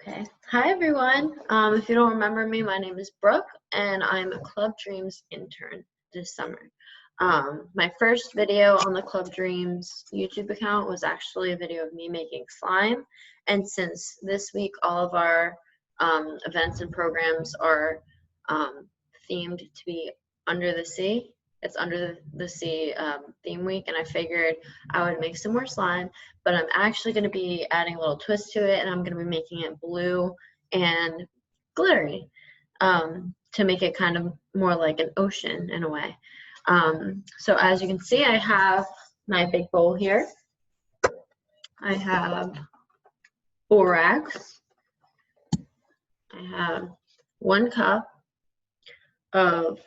Okay. Hi, everyone. If you don't remember me, my name is Brooke, and I'm a Club Dreams intern this summer. My first video on the Club Dreams YouTube account was actually a video of me making slime, and since this week all of our events and programs are themed to be under the sea, it's under the sea theme week, and I figured I would make some more slime, but I'm actually going to be adding a little twist to it, and I'm going to be making it blue and glittery to make it kind of more like an ocean in a way. So as you can see, I have my big bowl here. I have borax. I have 1 cup of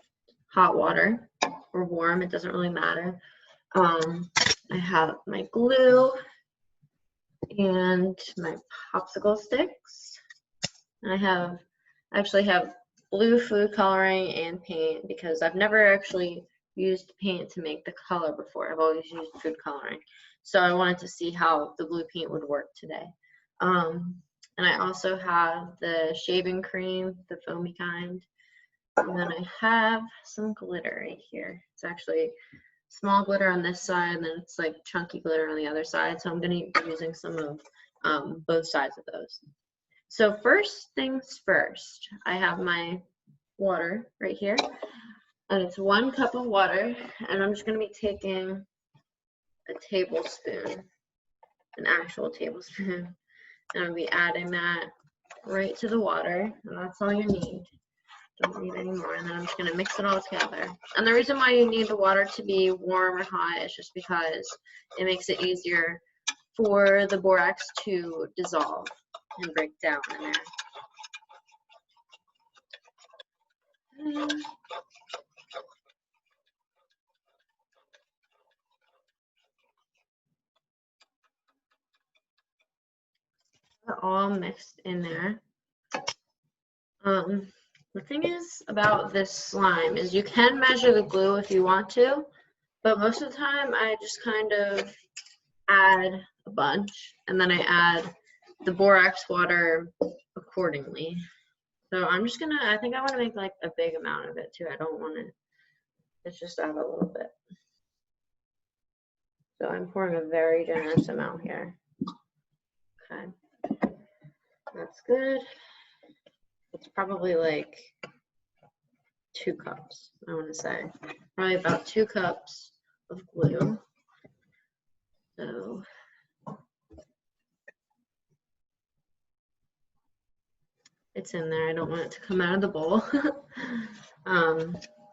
hot water or warm, it doesn't really matter. I have my glue and my popsicle sticks. I actually have blue food coloring and paint because I've never actually used paint to make the color before. I've always used food coloring. So I wanted to see how the blue paint would work today. And I also have the shaving cream, the foamy kind. And then I have some glitter right here. It's actually small glitter on this side, and then it's like chunky glitter on the other side. So I'm going to be using some of both sides of those. So first things first, I have my water right here, and it's 1 cup of water, and I'm just going to be taking a tablespoon, an actual tablespoon, and I'll be adding that right to the water, and that's all you need. Don't need any more, and then I'm just going to mix it all together. And the reason why you need the water to be warm or hot is just because it makes it easier for the borax to dissolve and break down in there. All mixed in there. The thing is about this slime is you can measure the glue if you want to, but most of the time I just kind of add a bunch, and then I add the borax water accordingly. So I'm just gonna, I think I want to make like a big amount of it too. I don't want to, let's just add a little bit. So I'm pouring a very generous amount here. Okay, that's good. It's probably like 2 cups, I want to say. Probably about 2 cups of glue. So it's in there. I don't want it to come out of the bowl.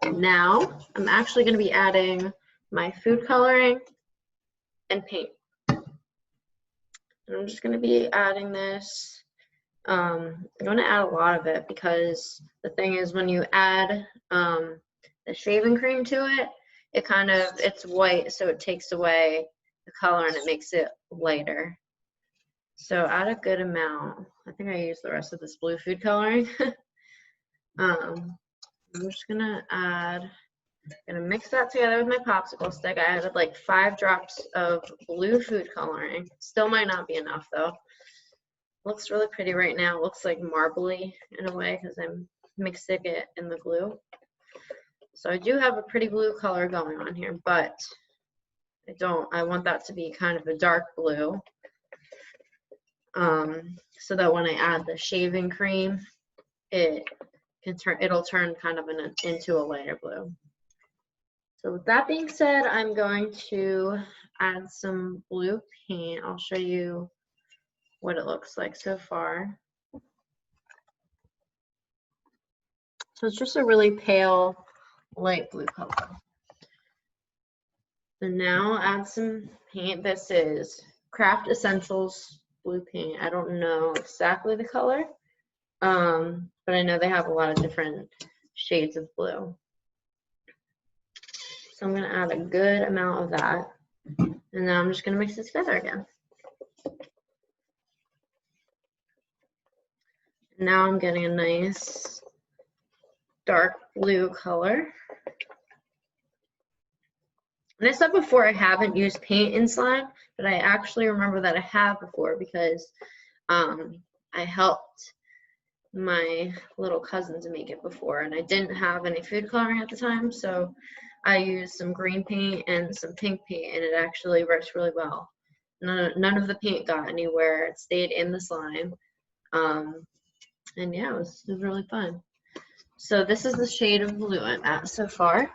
Now I'm actually going to be adding my food coloring and paint. And I'm just going to be adding this. I'm going to add a lot of it because the thing is when you add the shaving cream to it, it's white, so it takes away the color and it makes it lighter. So add a good amount. I think I used the rest of this blue food coloring. I'm just gonna mix that together with my popsicle stick. I added like 5 drops of blue food coloring. Still might not be enough though. Looks really pretty right now. It looks like marbly in a way because I'm mixing it in the glue. So I do have a pretty blue color going on here, but I want that to be kind of a dark blue. So that when I add the shaving cream, it'll turn kind of into a lighter blue. So with that being said, I'm going to add some blue paint. I'll show you what it looks like so far. So it's just a really pale light blue color. So now add some paint. This is Craft Essentials blue paint. I don't know exactly the color, but I know they have a lot of different shades of blue. So I'm going to add a good amount of that, and now I'm just going to mix it together again. Now I'm getting a nice dark blue color. And I said before I haven't used paint in slime, but I actually remember that I have before because I helped my little cousin to make it before, and I didn't have any food coloring at the time, so I used some green paint and some pink paint, and it actually works really well. None of the paint got anywhere. It stayed in the slime. And yeah, it was really fun. So this is the shade of blue I'm at so far.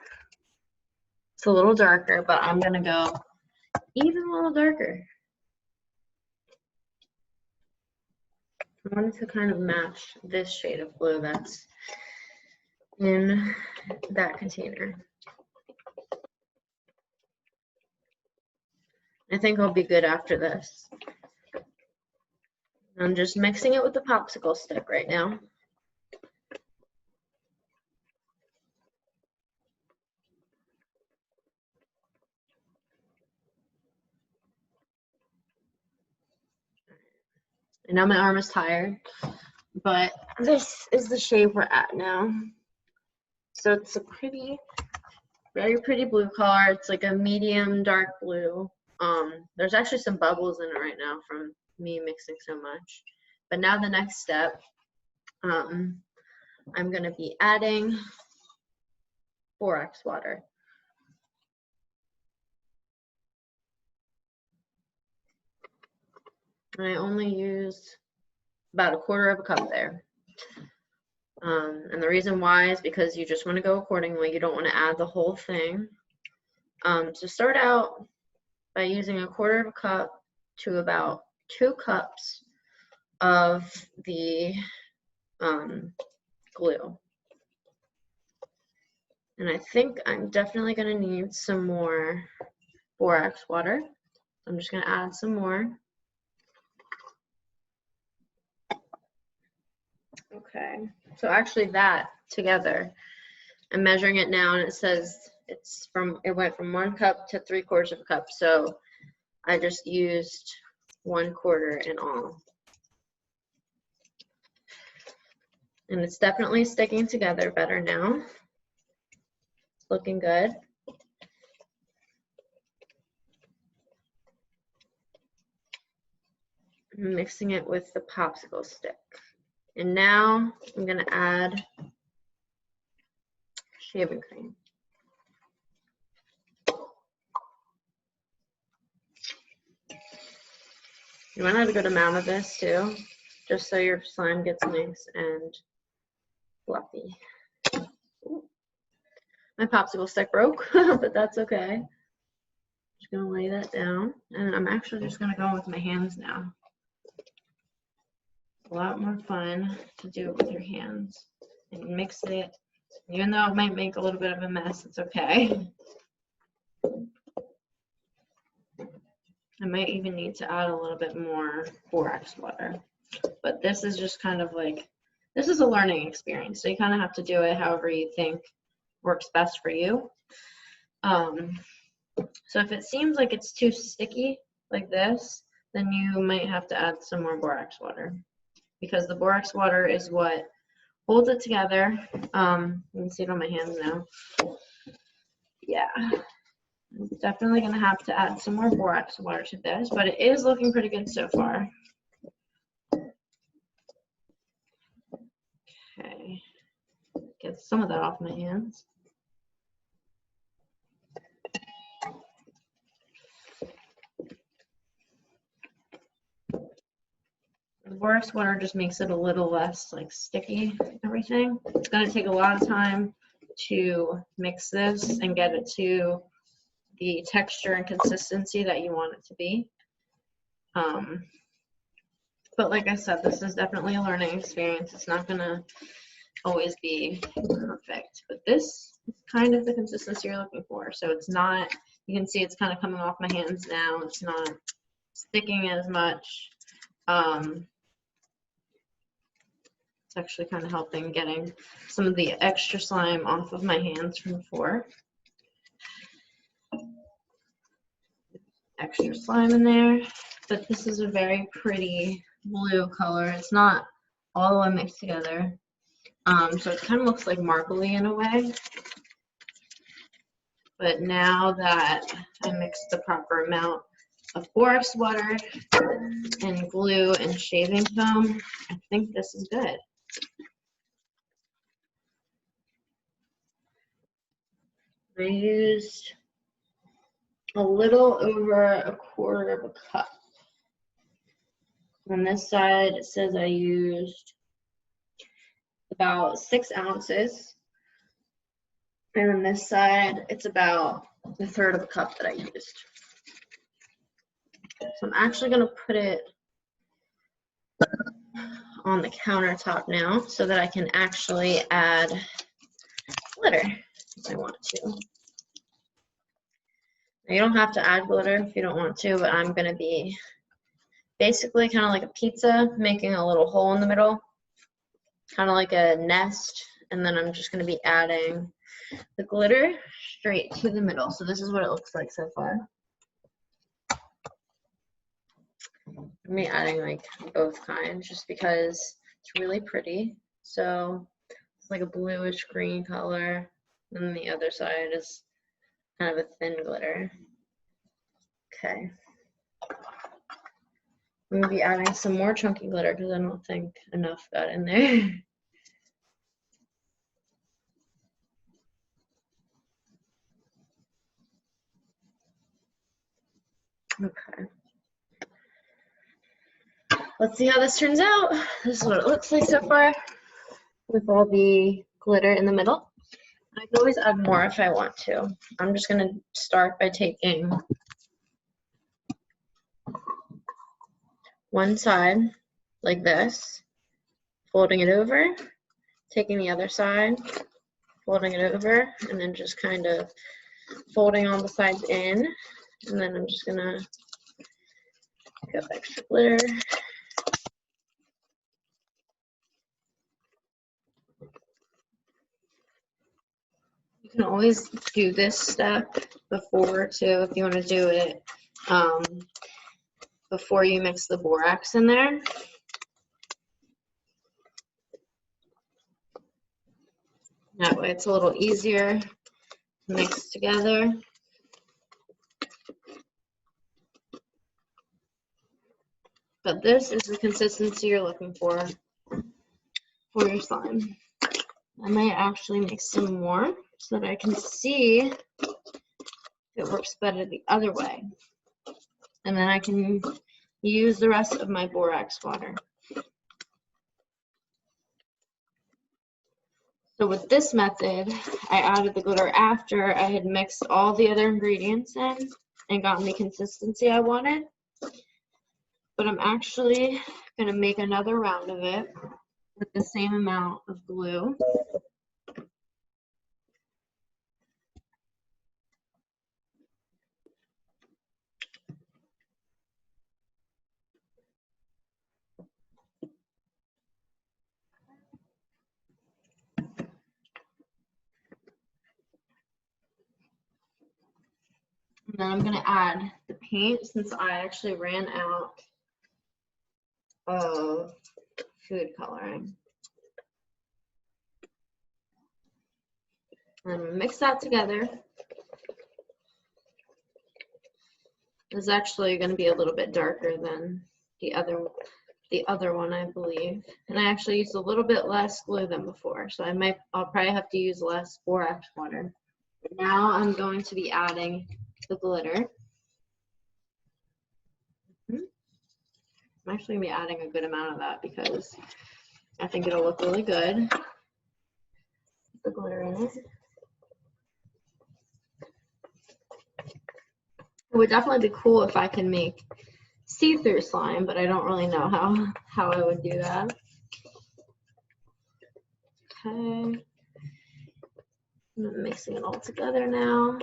It's a little darker, but I'm gonna go even a little darker. I wanted to kind of match this shade of blue that's in that container. I think I'll be good after this. I'm just mixing it with the popsicle stick right now. I know my arm is tired, but this is the shade we're at now. So it's a very pretty blue color. It's like a medium dark blue. There's actually some bubbles in it right now from me mixing so much. But now the next step, I'm gonna be adding borax water. And I only used about 1/4 of a cup there. And the reason why is because you just want to go accordingly. You don't want to add the whole thing. So start out by using 1/4 of a cup to about 2 cups of the glue. And I think I'm definitely going to need some more borax water. I'm just going to add some more. Okay, so actually that together, I'm measuring it now and it says it went from 1 cup to 3/4 of a cup. So I just used 1/4 in all. And it's definitely sticking together better now. It's looking good. I'm mixing it with the popsicle stick. And now I'm gonna add shaving cream. You want to have a good amount of this too, just so your slime gets nice and fluffy. Ooh. My popsicle stick broke, but that's okay. Just gonna lay that down, and I'm actually just gonna go with my hands now. A lot more fun to do it with your hands and mix it. Even though it might make a little bit of a mess, it's okay. I might even need to add a little bit more borax water, but this is just kind of like, this is a learning experience, so you kind of have to do it however you think works best for you. So if it seems like it's too sticky like this, then you might have to add some more borax water, because the borax water is what holds it together. You can see it on my hands now. Yeah, I'm definitely gonna have to add some more borax water to this, but it is looking pretty good so far. Okay, get some of that off my hands. The borax water just makes it a little less like sticky, everything. It's gonna take a lot of time to mix this and get it to the texture and consistency that you want it to be. But like I said, this is definitely a learning experience. It's not gonna always be perfect, but this is kind of the consistency you're looking for. So it's not, you can see it's kind of coming off my hands now. It's not sticking as much. It's actually kind of helping getting some of the extra slime off of my hands from before. Extra slime in there, but this is a very pretty blue color. It's not all the way mixed together, so it kind of looks like marbley in a way. But now that I mixed the proper amount of borax water and glue glue and shaving foam, I think this is good. I used a little over a quarter of a cup. On this side, it says I used about 6 ounces. And on this side, it's about a third of a cup that I used. So I'm actually going to put it on the countertop now so that I can actually add glitter if I want to. Now, you don't have to add glitter if you don't want to, but I'm going to be basically kind of like a pizza, making a little hole in the middle, kind of like a nest, and then I'm just going to be adding the glitter straight to the middle. So this is what it looks like so far. I'm be adding like both kinds just because it's really pretty. So it's like a bluish green color, and then the other side is kind of a thin glitter. Okay. I'm going to be adding some more chunky glitter because I don't think enough got in there. Okay. Let's see how this turns out. This is what it looks like so far with all the glitter in the middle. I can always add more if I want to. I'm just going to start by taking one side like this, folding it over, taking the other side, folding it over, and then just kind of folding all the sides in. And then I'm just going to pick up extra glitter. You can always do this step before too if you want to do it before you mix the borax in there. That way it's a little easier to mix together. But this is the consistency you're looking for your slime. I might actually mix some more so that I can see if it works better the other way. And then I can use the rest of my borax water. So with this method, I added the glitter after I had mixed all the other ingredients in and gotten the consistency I wanted. But I'm actually going to make another round of it with the same amount of glue. And then I'm going to add the paint since I actually ran out of food coloring. And mix that together. It's actually going to be a little bit darker than the other one, I believe. And I actually used a little bit less glue than before, so I'll probably have to use less borax water. Now I'm going to be adding the glitter. I'm actually going to be adding a good amount of that because I think it'll look really good with the glitter in it. It would definitely be cool if I can make see-through slime, but I don't really know how I would do that. Okay. I'm mixing it all together now.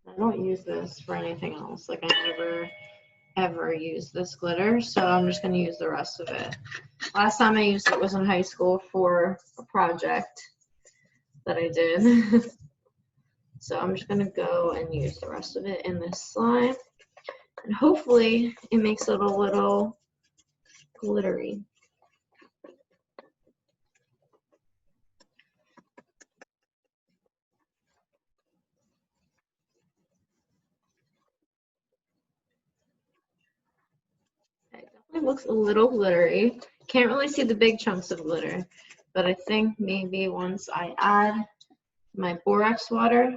I don't use this for anything else. Like, I never ever use this glitter, so I'm just going to use the rest of it. Last time I used it was in high school for a project that I did. So I'm just going to go and use the rest of it in this slime, and hopefully it makes it a little glittery. It looks a little glittery. Can't really see the big chunks of glitter, but I think maybe once I add my borax water,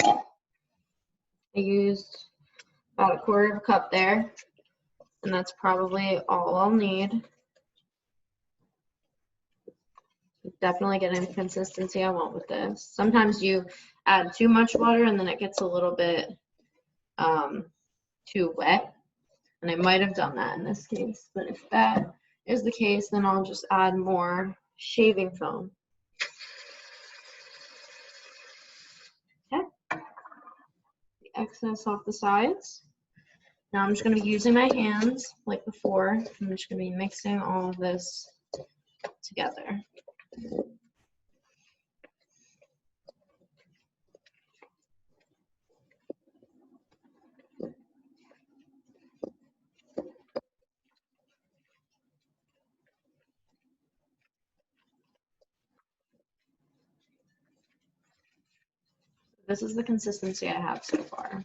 I used about a quarter of a cup there, and that's probably all I'll need. Definitely getting the consistency I want with this. Sometimes you add too much water and then it gets a little bit too wet, and I might have done that in this case, but if that is the case, then I'll just add more shaving foam. Okay, the excess off the sides. Now I'm just going to be using my hands like before. I'm just going to be mixing all of this together. This is the consistency I have so far.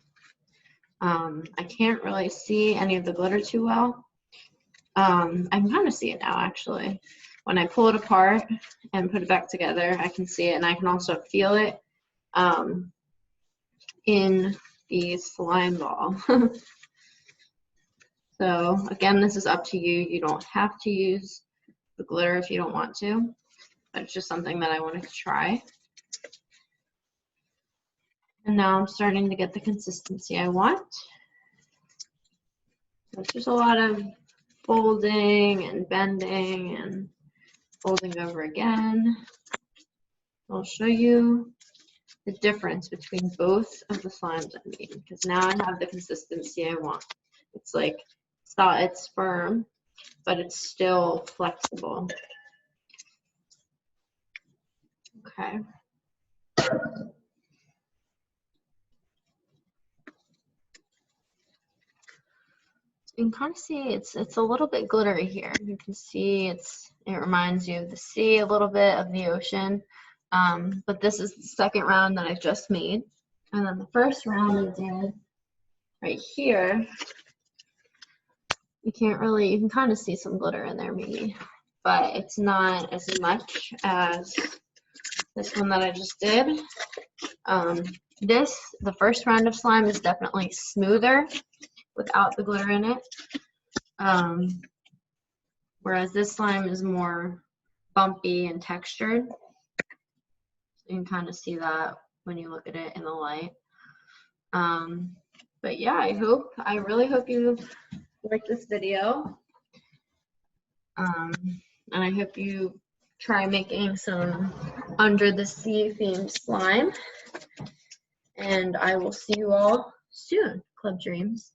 I can't really see any of the glitter too well. I can kind of see it now, actually. When I pull it apart and put it back together, I can see it, and I can also feel it in the slime ball. So again, this is up to you. You don't have to use the glitter if you don't want to, but it's just something that I wanted to try. And now I'm starting to get the consistency I want. It's just a lot of folding and bending and folding over again. I'll show you the difference between both of the slimes I made, because now I have the consistency I want. It's like, it's firm, but it's still flexible. Okay. You can kind of see it's a little bit glittery here. You can see it reminds you of the sea, a little bit of the ocean. But this is the second round that I just made. And then the first round I did right here. You can kind of see some glitter in there maybe, but it's not as much as this one that I just did. The first round of slime is definitely smoother without the glitter in it. Whereas this slime is more bumpy and textured. You can kind of see that when you look at it in the light. But yeah, I really hope you like this video. And I hope you try making some under the sea themed slime. And I will see you all soon, Club Dreams.